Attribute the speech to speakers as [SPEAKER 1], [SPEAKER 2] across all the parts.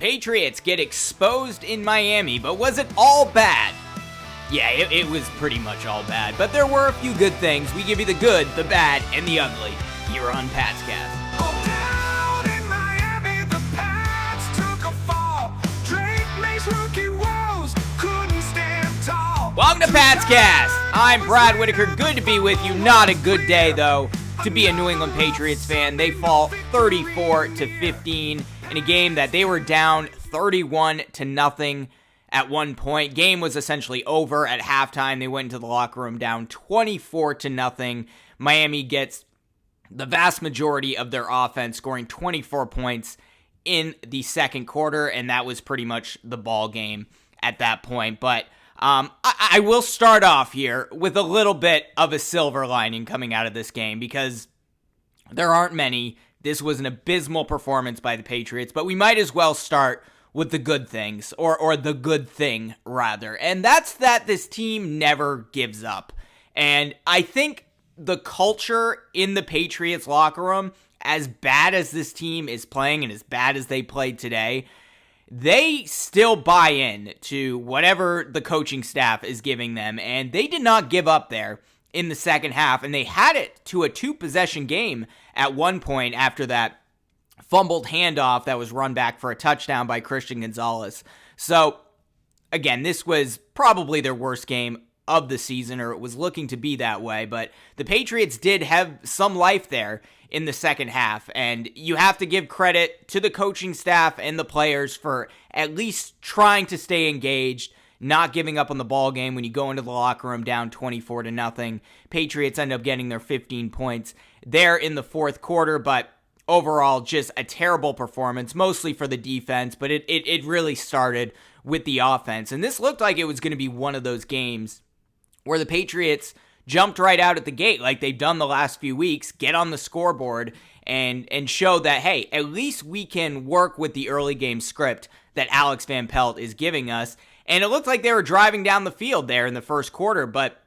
[SPEAKER 1] Patriots get exposed in Miami, but was it all bad? Yeah, it was pretty much all bad, but there were a few good things. We give you the good, the bad, and the ugly here on Pat's Cast. Welcome to Pat's Cast. I'm Brad Whitaker. Good to be with you. Not a good day, though, to be a New England Patriots fan. They fall 34-15 in a game that they were down 31-0 at one point. Game was essentially over at halftime. They went into the locker room down 24-0. Miami gets the vast majority of their offense, scoring 24 points in the second quarter, and that was pretty much the ball game at that point. But I will start off here with a little bit of a silver lining coming out of this game, because there aren't many. This was an abysmal performance by the Patriots, but we might as well start with the good things, or the good thing, rather. And that's that this team never gives up. And I think the culture in the Patriots locker room, as bad as this team is playing and as bad as they played today, they still buy in to whatever the coaching staff is giving them, and they did not give up there in the second half, and they had it to a two-possession game at one point after that fumbled handoff that was run back for a touchdown by Christian Gonzalez. So, again, this was probably their worst game of the season, or it was looking to be that way, but the Patriots did have some life there in the second half, and you have to give credit to the coaching staff and the players for at least trying to stay engaged, not giving up on the ball game when you go into the locker room down 24-0. Patriots end up getting their 15 points there in the fourth quarter, but overall just a terrible performance, mostly for the defense, but it really started with the offense, and this looked like it was going to be one of those games where the Patriots jumped right out at the gate like they've done the last few weeks, get on the scoreboard, and show that, hey, at least we can work with the early game script that Alex Van Pelt is giving us. And it looked like they were driving down the field there in the first quarter, but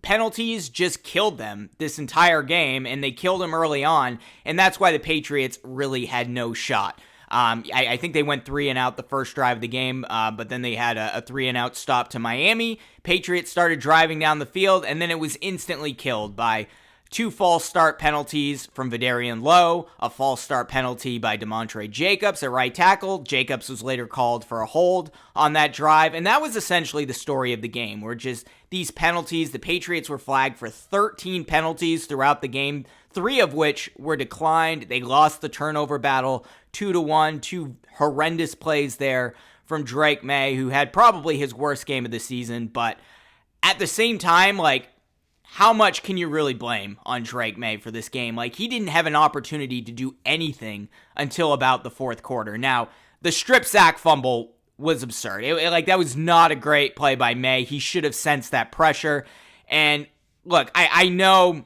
[SPEAKER 1] penalties just killed them this entire game, and they killed them early on, and that's why the Patriots really had no shot. I think they went 3-and-out the first drive of the game, but then they had a 3-and-out stop to Miami. Patriots started driving down the field, and then it was instantly killed by two false start penalties from Vidarian Lowe, a false start penalty by DeMontre Jacobs at right tackle. Jacobs was later called for a hold on that drive, and that was essentially the story of the game, where just these penalties, the Patriots were flagged for 13 penalties throughout the game, 3 of which were declined. They lost the turnover battle 2-1, 2 horrendous plays there from Drake May, who had probably his worst game of the season, but at the same time, like, how much can you really blame on Drake May for this game? Like, he didn't have an opportunity to do anything until about the fourth quarter. Now, the strip sack fumble was absurd. That was not a great play by May. He should have sensed that pressure. And look, I know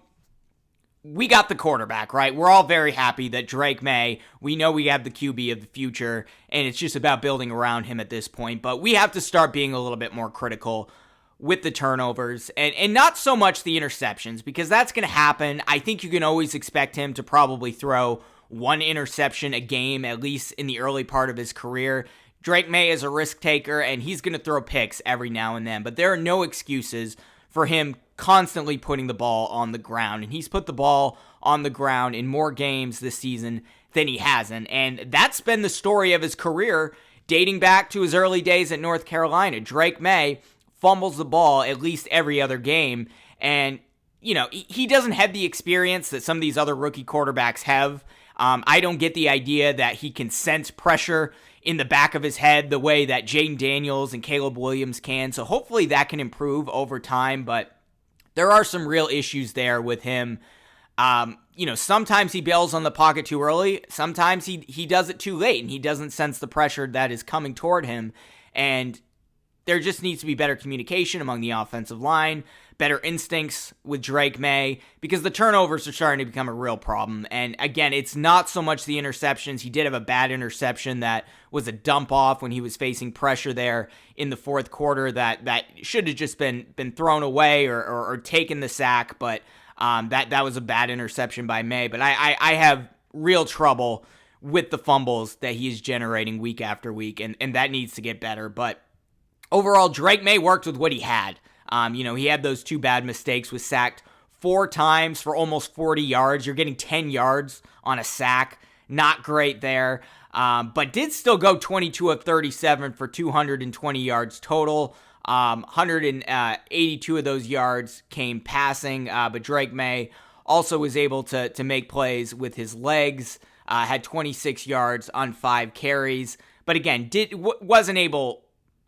[SPEAKER 1] we got the quarterback, right? We're all very happy that Drake May, we know we have the QB of the future, and it's just about building around him at this point. But we have to start being a little bit more critical with the turnovers, and not so much the interceptions, because that's going to happen. I think you can always expect him to probably throw one interception a game, at least in the early part of his career. Drake May is a risk taker, and he's going to throw picks every now and then, but there are no excuses for him constantly putting the ball on the ground, and he's put the ball on the ground in more games this season than he hasn't, and that's been the story of his career dating back to his early days at North Carolina. Drake May fumbles the ball at least every other game, and he doesn't have the experience that some of these other rookie quarterbacks have. I don't get the idea that he can sense pressure in the back of his head the way that Jaden Daniels and Caleb Williams can, so hopefully that can improve over time, but there are some real issues there with him. Sometimes he bails on the pocket too early, sometimes he does it too late, and he doesn't sense the pressure that is coming toward him, and there just needs to be better communication among the offensive line, better instincts with Drake May, because the turnovers are starting to become a real problem. And again, it's not so much the interceptions. He did have a bad interception that was a dump off when he was facing pressure there in the fourth quarter that should have just been thrown away or taken the sack, but that was a bad interception by May. But I have real trouble with the fumbles that he is generating week after week, and that needs to get better. But overall, Drake May worked with what he had. He had those 2 bad mistakes, was sacked 4 times for almost 40 yards. You're getting 10 yards on a sack. Not great there. But did still go 22 of 37 for 220 yards total. 182 of those yards came passing. But Drake May also was able to make plays with his legs. Had 26 yards on 5 carries. But again, wasn't able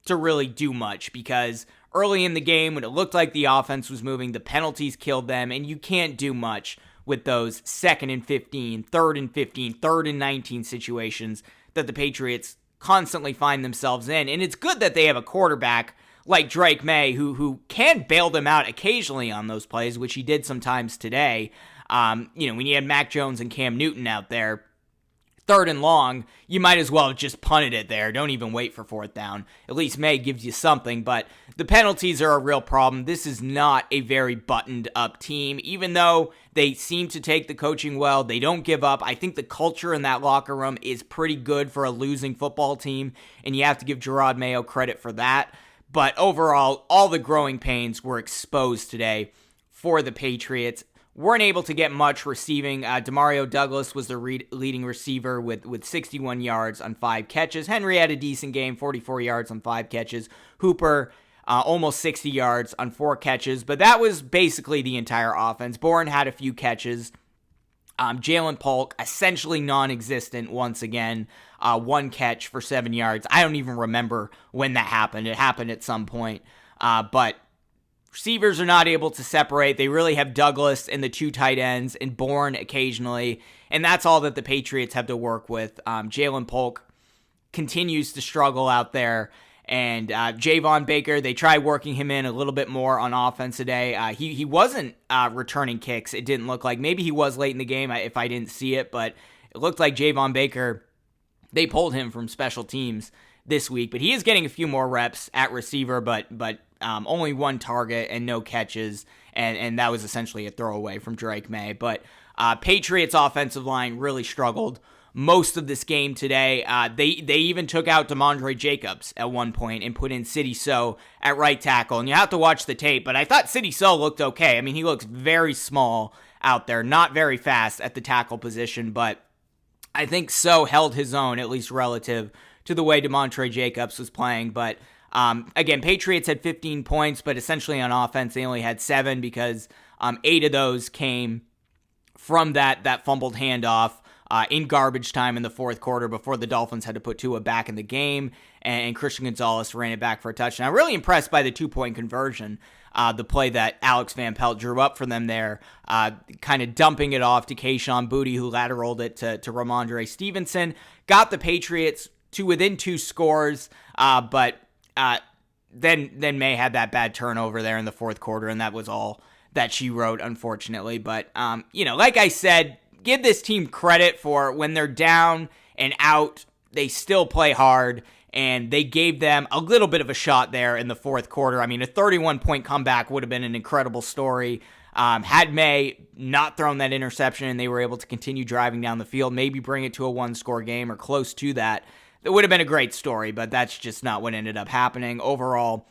[SPEAKER 1] to really do much because early in the game, when it looked like the offense was moving, the penalties killed them, and you can't do much with those 2nd and 15, 3rd and 15, 3rd and 19 situations that the Patriots constantly find themselves in. And it's good that they have a quarterback like Drake May who can bail them out occasionally on those plays, which he did sometimes today. When you had Mac Jones and Cam Newton out there, 3rd and long, you might as well just punted it there. Don't even wait for 4th down. At least May gives you something, but the penalties are a real problem. This is not a very buttoned up team. Even though they seem to take the coaching well, they don't give up. I think the culture in that locker room is pretty good for a losing football team, and you have to give Jerod Mayo credit for that. But overall, all the growing pains were exposed today for the Patriots. Weren't able to get much receiving. Demario Douglas was the leading receiver with 61 yards on 5 catches. Henry had a decent game, 44 yards on 5 catches. Hooper, almost 60 yards on 4 catches. But that was basically the entire offense. Bourne had a few catches. Jalen Polk, essentially non-existent once again. 1 catch for 7 yards. I don't even remember when that happened. It happened at some point. But receivers are not able to separate. They really have Douglas and the 2 tight ends and Bourne occasionally, and that's all that the Patriots have to work with. Jalen Polk continues to struggle out there, and Javon Baker, they tried working him in a little bit more on offense today. He wasn't returning kicks, it didn't look like. Maybe he was late in the game if I didn't see it, but it looked like Javon Baker, they pulled him from special teams this week, but he is getting a few more reps at receiver, but only 1 target and no catches, and that was essentially a throwaway from Drake May. But Patriots offensive line really struggled most of this game today. They even took out Demondre Jacobs at one point and put in Sidy Sow at right tackle, and you have to watch the tape, but I thought Sidy Sow looked okay. I mean, he looks very small out there, not very fast at the tackle position, but I think Sow held his own, at least relative to the way Demondre Jacobs was playing. But again, Patriots had 15 points, but essentially on offense, they only had 7 because 8 of those came from that fumbled handoff in garbage time in the 4th quarter before the Dolphins had to put Tua back in the game, and Christian Gonzalez ran it back for a touchdown. I'm really impressed by the 2-point conversion, the play that Alex Van Pelt drew up for them there, kind of dumping it off to Kayshon Boutte, who lateraled it to Ramondre Stevenson. Got the Patriots to within 2 scores, but then May had that bad turnover there in the 4th quarter, and that was all that she wrote, unfortunately. But, like I said, give this team credit for when they're down and out, they still play hard, and they gave them a little bit of a shot there in the 4th quarter. I mean, a 31-point comeback would have been an incredible story. Had May not thrown that interception and they were able to continue driving down the field, maybe bring it to a 1-score game or close to that, it would have been a great story, but that's just not what ended up happening. Overall,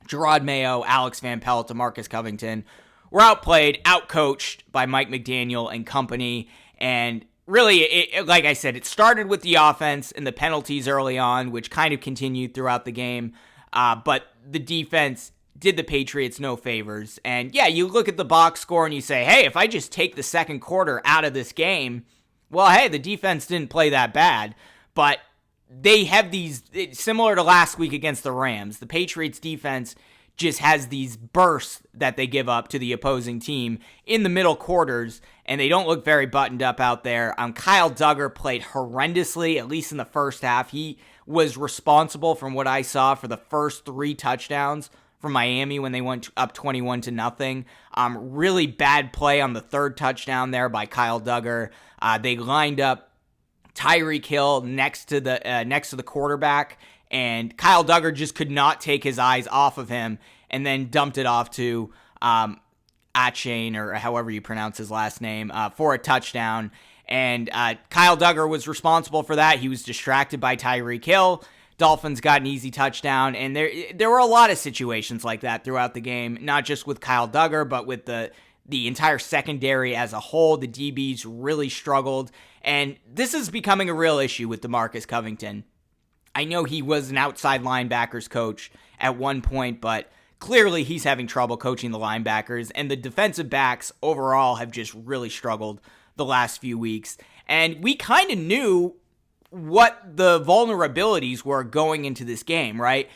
[SPEAKER 1] Jerod Mayo, Alex Van Pelt, DeMarcus Covington were outplayed, outcoached by Mike McDaniel and company, and really, like I said, it started with the offense and the penalties early on, which kind of continued throughout the game, but the defense did the Patriots no favors. And yeah, you look at the box score and you say, hey, if I just take the 2nd quarter out of this game, well, hey, the defense didn't play that bad, but they have these, similar to last week against the Rams, the Patriots defense just has these bursts that they give up to the opposing team in the middle quarters, and they don't look very buttoned up out there. Kyle Duggar played horrendously, at least in the first half. He was responsible, from what I saw, for the first 3 touchdowns from Miami when they went up 21-0. Really bad play on the 3rd touchdown there by Kyle Duggar. They lined up Tyreek Hill next to the quarterback, and Kyle Duggar just could not take his eyes off of him, and then dumped it off to Achane, or however you pronounce his last name, for a touchdown. And Kyle Duggar was responsible for that. He was distracted by Tyreek Hill. Dolphins got an easy touchdown. And there were a lot of situations like that throughout the game, not just with Kyle Duggar, but with the entire secondary as a whole. The DBs really struggled. And this is becoming a real issue with DeMarcus Covington. I know he was an outside linebackers coach at one point, but clearly he's having trouble coaching the linebackers. And the defensive backs overall have just really struggled the last few weeks. And we kind of knew what the vulnerabilities were going into this game, right?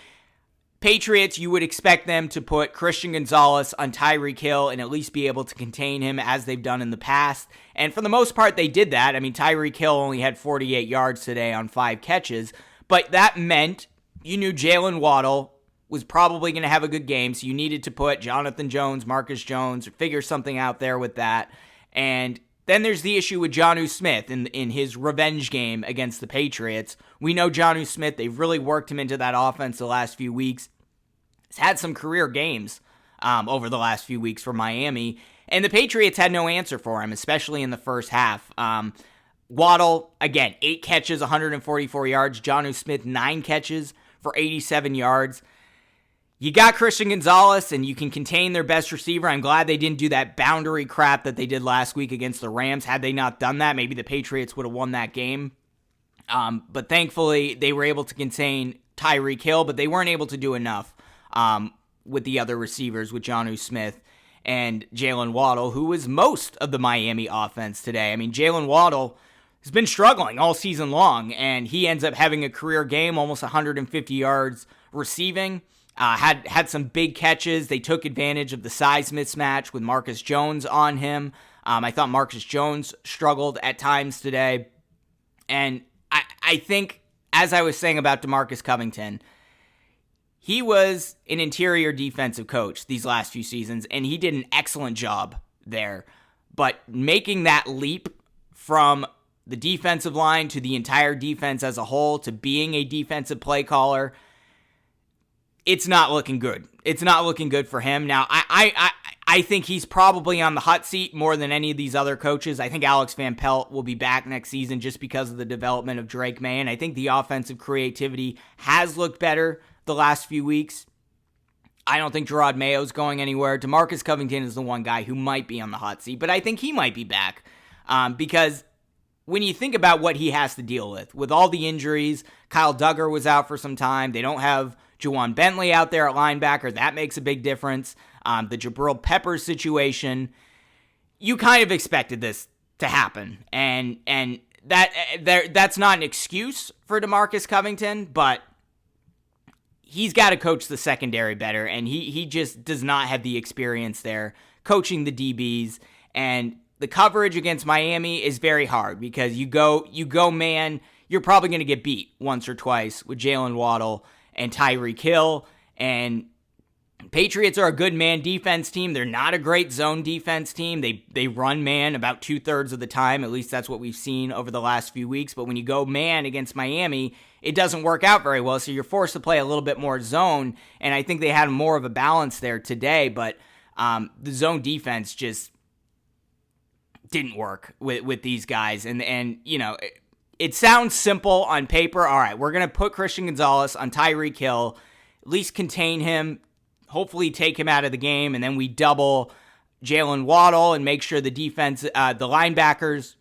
[SPEAKER 1] Patriots, you would expect them to put Christian Gonzalez on Tyreek Hill and at least be able to contain him as they've done in the past. And for the most part, they did that. I mean, Tyreek Hill only had 48 yards today on 5 catches, but that meant you knew Jalen Waddle was probably going to have a good game, so you needed to put Jonathan Jones, Marcus Jones, or figure something out there with that. And then there's the issue with Jonnu Smith in his revenge game against the Patriots. We know Jonnu Smith, they've really worked him into that offense the last few weeks. He's had some career games over the last few weeks for Miami, and the Patriots had no answer for him, especially in the first half. Waddle, again, 8 catches, 144 yards. Jonnu Smith, 9 catches for 87 yards. You got Christian Gonzalez, and you can contain their best receiver. I'm glad they didn't do that boundary crap that they did last week against the Rams. Had they not done that, maybe the Patriots would have won that game. But thankfully, they were able to contain Tyreek Hill, but they weren't able to do enough with the other receivers, with Jonnu Smith and Jalen Waddle, who was most of the Miami offense today. I mean, Jalen Waddle has been struggling all season long, and he ends up having a career game, almost 150 yards receiving. Had some big catches. They took advantage of the size mismatch with Marcus Jones on him. I thought Marcus Jones struggled at times today. And I think, as I was saying about DeMarcus Covington, he was an interior defensive coach these last few seasons, and he did an excellent job there. But making that leap from the defensive line to the entire defense as a whole to being a defensive play caller, it's not looking good. It's not looking good for him. Now, I think he's probably on the hot seat more than any of these other coaches. I think Alex Van Pelt will be back next season just because of the development of Drake May, and I think the offensive creativity has looked better the last few weeks. I don't think Gerard Mayo's going anywhere. DeMarcus Covington is the one guy who might be on the hot seat, but I think he might be back because when you think about what he has to deal with all the injuries, Kyle Duggar was out for some time. They don't have Juwan Bentley out there at linebacker. That makes a big difference. The Jabril Peppers situation, you kind of expected this to happen. And that's not an excuse for DeMarcus Covington, but he's got to coach the secondary better, and he just does not have the experience there coaching the DBs. And the coverage against Miami is very hard because you go man, you're probably going to get beat once or twice with Jalen Waddle and Tyreek Hill. And Patriots are a good man defense team. They're not a great zone defense team. They run man about 2/3 of the time. At least that's what we've seen over the last few weeks. But when you go man against Miami, it doesn't work out very well. So you're forced to play a little bit more zone. And I think they had more of a balance there today. But the zone defense just didn't work with these guys. And you know, it sounds simple on paper. All right, we're going to put Christian Gonzalez on Tyreek Hill, at least contain him, hopefully take him out of the game, and then we double Jalen Waddle and make sure the defense, the linebackers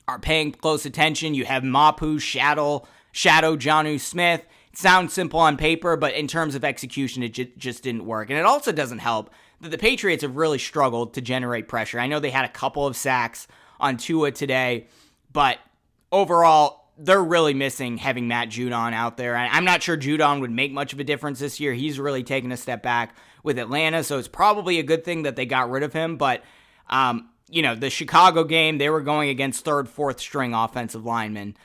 [SPEAKER 1] are paying close attention. You have Mapu shadow Jonnu Smith. It sounds simple on paper, but in terms of execution, it just didn't work. And it also doesn't help that the Patriots have really struggled to generate pressure. I know they had a couple of sacks on Tua today, but overall, they're really missing having Matt Judon out there. I'm not sure Judon would make much of a difference this year. He's really taken a step back with Atlanta, so it's probably a good thing that they got rid of him. But, the Chicago game, they were going against third, fourth string offensive linemen.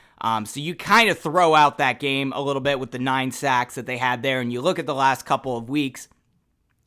[SPEAKER 1] So you kind of throw out that game a little bit with the 9 sacks that they had there, and you look at the last couple of weeks,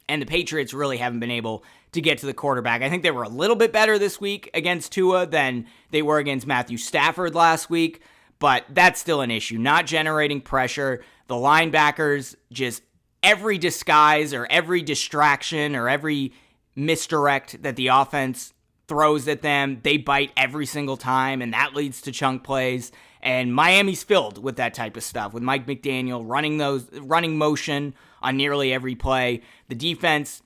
[SPEAKER 1] and the Patriots really haven't been able to get to the quarterback. I think they were a little bit better this week against Tua than they were against Matthew Stafford last week, but that's still an issue. Not generating pressure. The linebackers, just every disguise or every distraction or every misdirect that the offense throws at them, they bite every single time, and that leads to chunk plays. And Miami's filled with that type of stuff, with Mike McDaniel running motion on nearly every play. The defense,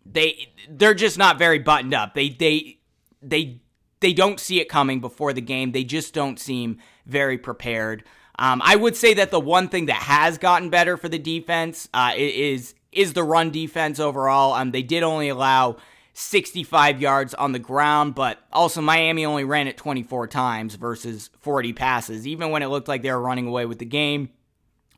[SPEAKER 1] they're just not very buttoned up. They don't see it coming before the game. They just don't seem very prepared. I would say that the one thing that has gotten better for the defense is the run defense overall. They did only allow 65 yards on the ground, but also Miami only ran it 24 times versus 40 passes. Even when it looked like they were running away with the game,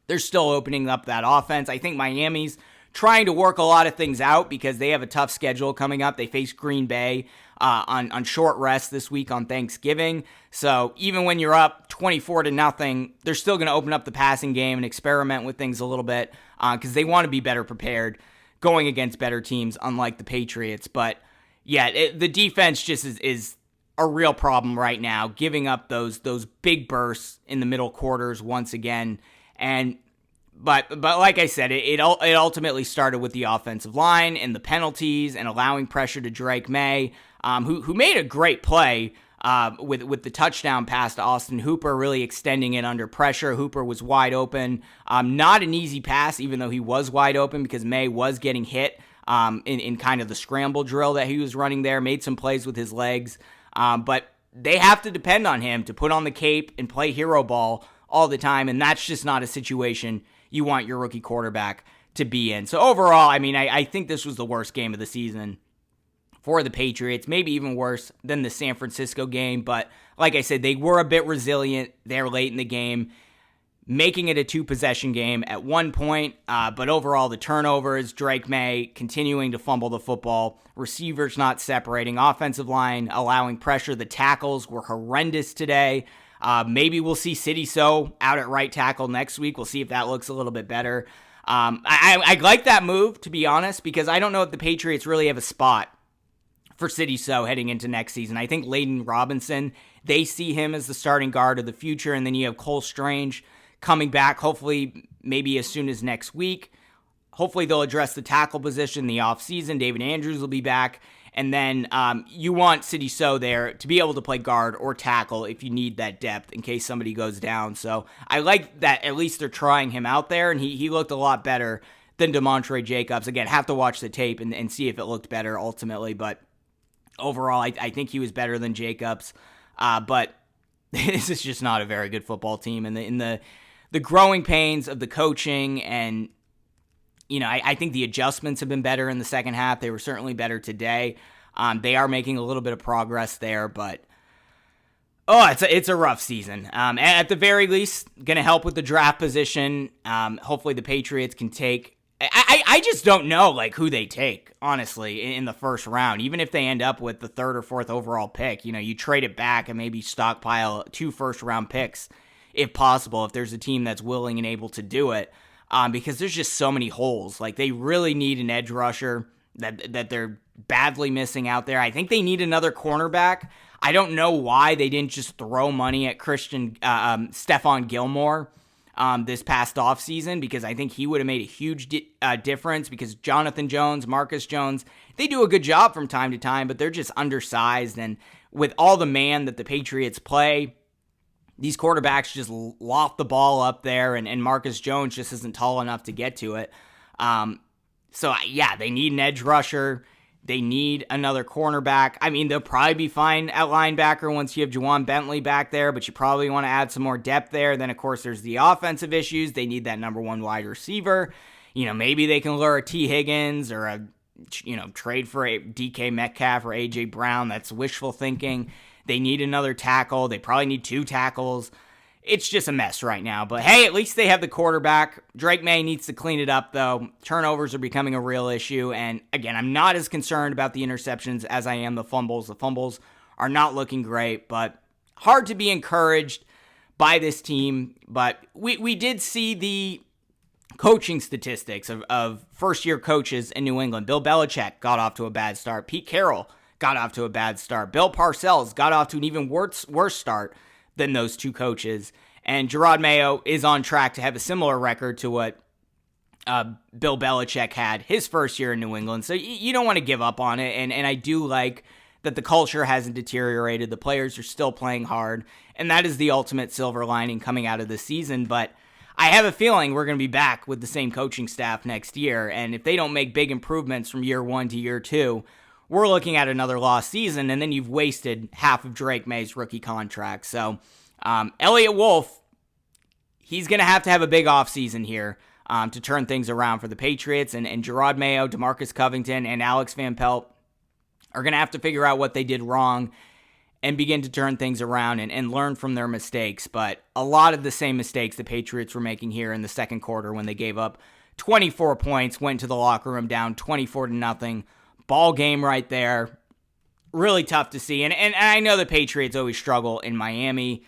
[SPEAKER 1] they're still opening up that offense. I think Miami's trying to work a lot of things out because they have a tough schedule coming up. They face Green Bay on short rest this week on Thanksgiving. So even when you're up 24-0, they're still going to open up the passing game and experiment with things a little bit because they want to be better prepared going against better teams, unlike the Patriots. But yeah, the defense just is a real problem right now, giving up those big bursts in the middle quarters once again. But like I said, it ultimately started with the offensive line and the penalties and allowing pressure to Drake May, who made a great play with the touchdown pass to Austin Hooper, really extending it under pressure. Hooper was wide open. Not an easy pass, even though he was wide open, because May was getting hit in kind of the scramble drill that he was running there, made some plays with his legs. But they have to depend on him to put on the cape and play hero ball all the time, and that's just not a situation you want your rookie quarterback to be in. So overall, I mean, I think this was the worst game of the season for the Patriots, maybe even worse than the San Francisco game. But like I said, they were a bit resilient there late in the game, making it a 2-possession game at one point. But overall, the turnovers, Drake May continuing to fumble the football, receivers not separating, offensive line allowing pressure. The tackles were horrendous today. Maybe we'll see City So out at right tackle next week. We'll see if that looks a little bit better. I like that move, to be honest, because I don't know if the Patriots really have a spot for City So heading into next season. I think Layden Robinson, they see him as the starting guard of the future, and then you have Cole Strange coming back, hopefully maybe as soon as next week. Hopefully they'll address the tackle position in the offseason. David Andrews will be back. And then you want City So there to be able to play guard or tackle if you need that depth in case somebody goes down. So I like that at least they're trying him out there, and he looked a lot better than DeMontre Jacobs. Again, have to watch the tape and see if it looked better ultimately. But overall, I think he was better than Jacobs. But this is just not a very good football team. And in the growing pains of the coaching and I think the adjustments have been better in the second half. They were certainly better today. They are making a little bit of progress there, but it's a rough season. At the very least, going to help with the draft position. Hopefully the Patriots can take. I just don't know who they take, honestly, in the first round. Even if they end up with the 3rd or 4th overall pick, you trade it back and maybe stockpile 2 first-round picks if possible, if there's a team that's willing and able to do it. Because there's just so many holes. They really need an edge rusher that they're badly missing out there. I think they need another cornerback. I don't know why they didn't just throw money at Stephon Gilmore this past offseason, because I think he would have made a huge difference, because Jonathan Jones, Marcus Jones, they do a good job from time to time, but they're just undersized. And with all the man that the Patriots play, these quarterbacks just loft the ball up there, and Marcus Jones just isn't tall enough to get to it. So, they need an edge rusher. They need another cornerback. I mean, they'll probably be fine at linebacker once you have Juwan Bentley back there, but you probably want to add some more depth there. Then, of course, there's the offensive issues. They need that number 1 wide receiver. Maybe they can lure a T. Higgins or trade for a DK Metcalf or A.J. Brown. That's wishful thinking. They need another tackle. They probably need 2 tackles. It's just a mess right now. But hey, at least they have the quarterback. Drake May needs to clean it up, though. Turnovers are becoming a real issue. And again, I'm not as concerned about the interceptions as I am the fumbles. The fumbles are not looking great, but hard to be encouraged by this team. But we did see the coaching statistics of first-year coaches in New England. Bill Belichick got off to a bad start. Pete Carroll got off to a bad start. Bill Parcells got off to an even worse start than those 2 coaches. And Gerard Mayo is on track to have a similar record to what Bill Belichick had his first year in New England. So you don't want to give up on it. And I do like that the culture hasn't deteriorated. The players are still playing hard, and that is the ultimate silver lining coming out of this season. But I have a feeling we're going to be back with the same coaching staff next year, and if they don't make big improvements from year 1 to year 2, we're looking at another lost season, and then you've wasted half of Drake May's rookie contract. So Elliott Wolf, he's going to have a big offseason here to turn things around for the Patriots, and Gerard Mayo, DeMarcus Covington, and Alex Van Pelt are going to have to figure out what they did wrong and begin to turn things around and learn from their mistakes. But a lot of the same mistakes the Patriots were making here in the second quarter when they gave up 24 points, went to the locker room down 24-0. Ball game right there. Really tough to see. And I know the Patriots always struggle in Miami.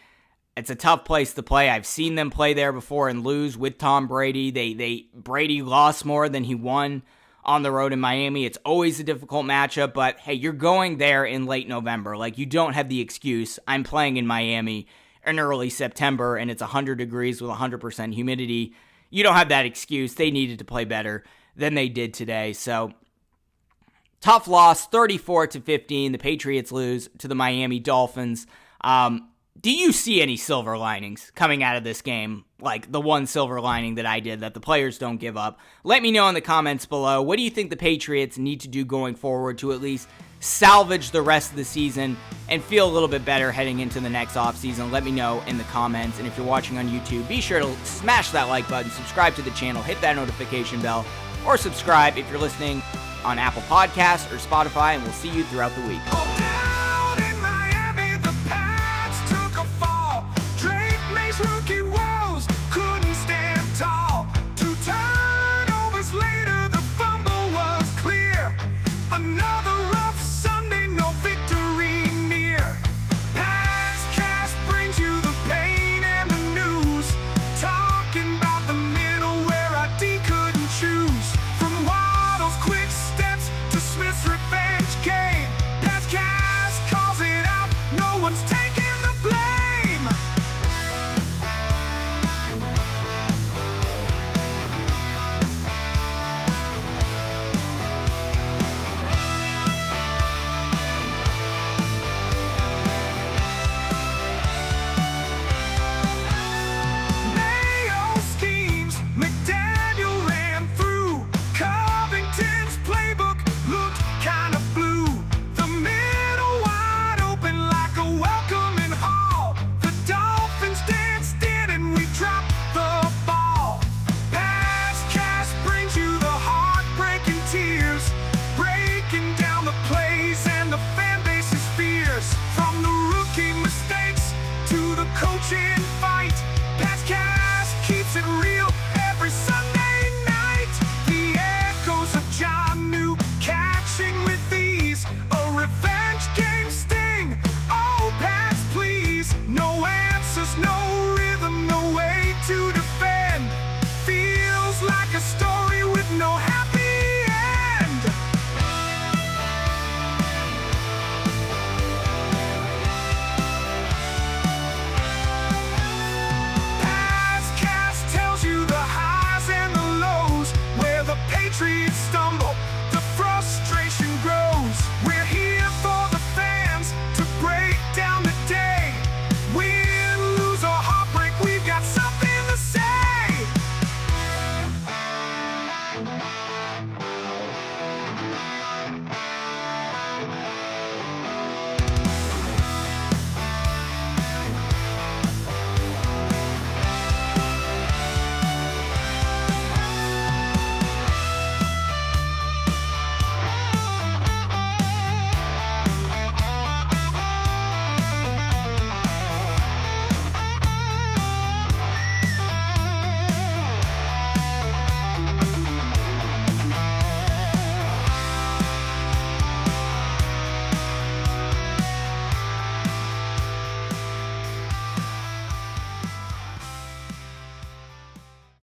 [SPEAKER 1] It's a tough place to play. I've seen them play there before and lose with Tom Brady. Brady lost more than he won on the road in Miami. It's always a difficult matchup, but hey, you're going there in late November. Like, you don't have the excuse, I'm playing in Miami in early September and it's 100 degrees with 100% humidity. You don't have that excuse. They needed to play better than they did today. So tough loss, 34-15. The Patriots lose to the Miami Dolphins. Do you see any silver linings coming out of this game? Like the one silver lining that I did, that the players don't give up? Let me know in the comments below. What do you think the Patriots need to do going forward to at least salvage the rest of the season and feel a little bit better heading into the next offseason? Let me know in the comments. And if you're watching on YouTube, be sure to smash that like button, subscribe to the channel, hit that notification bell, or subscribe if you're listening on Apple Podcasts or Spotify, and we'll see you throughout the week.